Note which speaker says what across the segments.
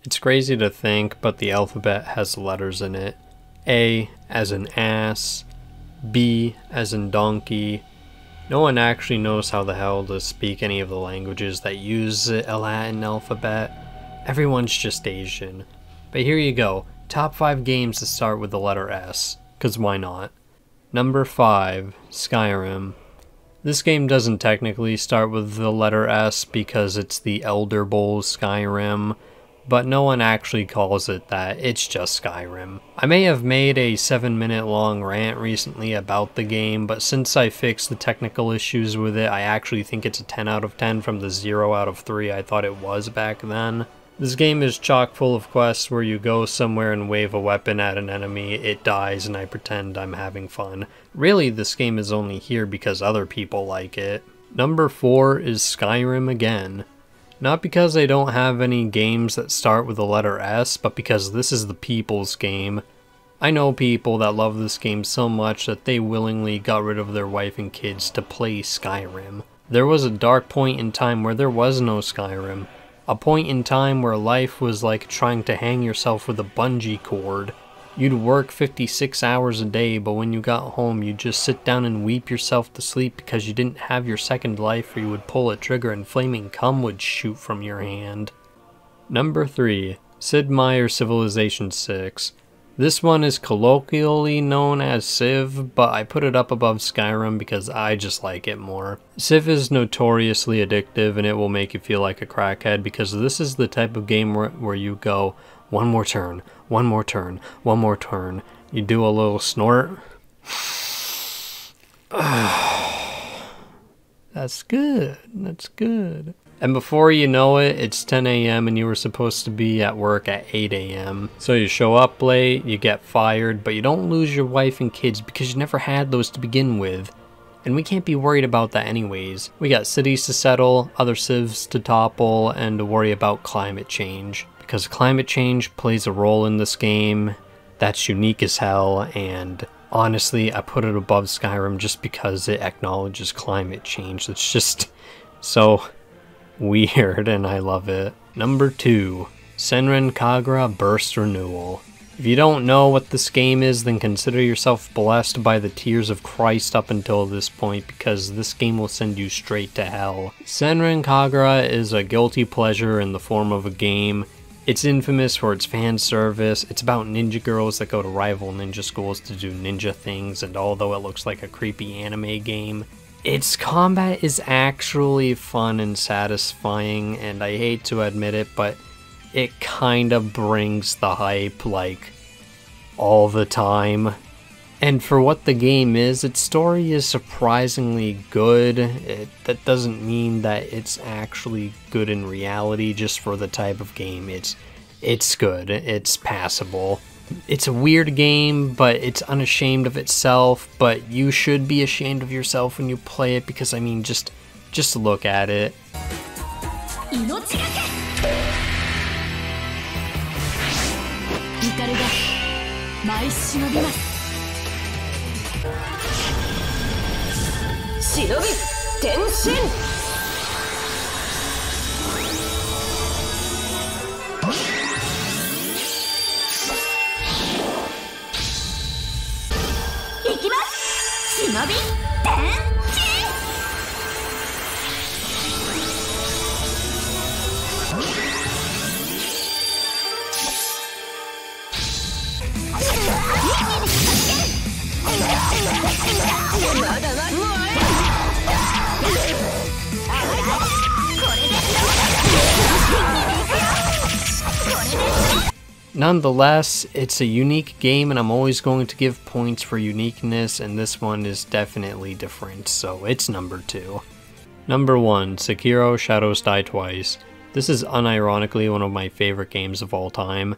Speaker 1: It's crazy to think, but the alphabet has letters in it. A as in ass, B as in donkey. No one actually knows how the hell to speak any of the languages that use a Latin alphabet. Everyone's just Asian. But here you go, top 5 games that start with the letter S, cause why not? Number 5, Skyrim. This game doesn't technically start with the letter S because it's the Elder Bowl Skyrim, but no one actually calls it that, it's just Skyrim. I may have made a 7-minute long rant recently about the game, but since I fixed the technical issues with it, I actually think it's a 10 out of 10 from the 0 out of 3 I thought it was back then. This game is chock full of quests where you go somewhere and wave a weapon at an enemy, it dies, and I pretend I'm having fun. Really, this game is only here because other people like it. Number 4 is Skyrim again. Not because I don't have any games that start with the letter S, but because this is the people's game. I know people that love this game so much that they willingly got rid of their wife and kids to play Skyrim. There was a dark point in time where there was no Skyrim. A point in time where life was like trying to hang yourself with a bungee cord. You'd work 56 hours a day, but when you got home you'd just sit down and weep yourself to sleep because you didn't have your second life, or you would pull a trigger and flaming cum would shoot from your hand. Number 3, Sid Meier's Civilization 6. This one is colloquially known as Civ, but I put it up above Skyrim because I just like it more. Civ is notoriously addictive and it will make you feel like a crackhead because this is the type of game where you go, one more turn, one more turn, one more turn. You do a little snort. That's good, that's good. And before you know it, it's 10 a.m. and you were supposed to be at work at 8 a.m. So you show up late, you get fired, but you don't lose your wife and kids because you never had those to begin with. And we can't be worried about that anyways. We got cities to settle, other civs to topple, and to worry about climate change. Because climate change plays a role in this game that's unique as hell, and honestly, I put it above Skyrim just because it acknowledges climate change. It's just so weird and I love it. Number 2, Senran Kagura Burst Renewal. If you don't know what this game is, then consider yourself blessed by the tears of Christ up until this point, because this game will send you straight to hell. Senran Kagura is a guilty pleasure in the form of a game. It's infamous for its fan service. It's about ninja girls that go to rival ninja schools to do ninja things, and although it looks like a creepy anime game, its combat is actually fun and satisfying, and I hate to admit it, but it kind of brings the hype, like, all the time. And for what the game is, its story is surprisingly good. That doesn't mean that it's actually good in reality, just for the type of game. It's good, it's passable. It's a weird game, but it's unashamed of itself, but you should be ashamed of yourself when you play it, because I mean, just look at it. Nonetheless, it's a unique game and I'm always going to give points for uniqueness, and this one is definitely different, so it's number 2. Number 1, Sekiro Shadows Die Twice. This is unironically one of my favorite games of all time.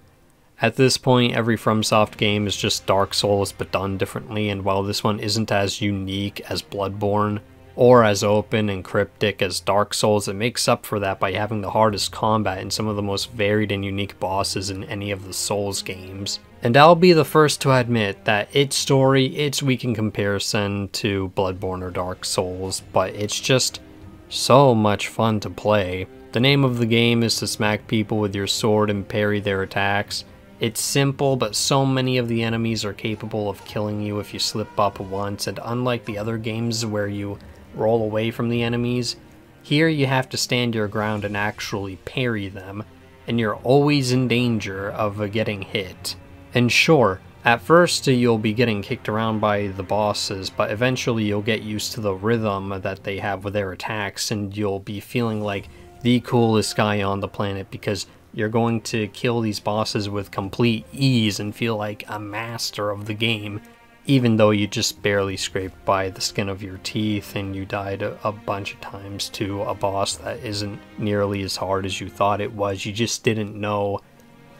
Speaker 1: At this point, every FromSoft game is just Dark Souls but done differently, and while this one isn't as unique as Bloodborne, or as open and cryptic as Dark Souls, it makes up for that by having the hardest combat and some of the most varied and unique bosses in any of the Souls games. And I'll be the first to admit that its story, it's weak in comparison to Bloodborne or Dark Souls, but it's just so much fun to play. The name of the game is to smack people with your sword and parry their attacks. It's simple, but so many of the enemies are capable of killing you if you slip up once, and unlike the other games where you roll away from the enemies, here you have to stand your ground and actually parry them, and you're always in danger of getting hit. And sure, at first you'll be getting kicked around by the bosses, but eventually you'll get used to the rhythm that they have with their attacks, and you'll be feeling like the coolest guy on the planet because you're going to kill these bosses with complete ease and feel like a master of the game, even though you just barely scraped by the skin of your teeth and you died a bunch of times to a boss that isn't nearly as hard as you thought it was. You just didn't know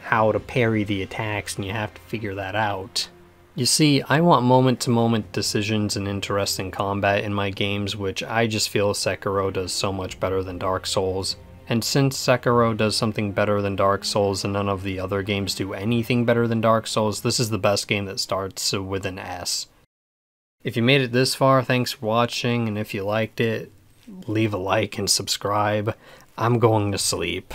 Speaker 1: how to parry the attacks, and you have to figure that out. You see, I want moment-to-moment decisions and interesting combat in my games, which I just feel Sekiro does so much better than Dark Souls. And since Sekiro does something better than Dark Souls and none of the other games do anything better than Dark Souls, this is the best game that starts with an S. If you made it this far, thanks for watching, and if you liked it, leave a like and subscribe. I'm going to sleep.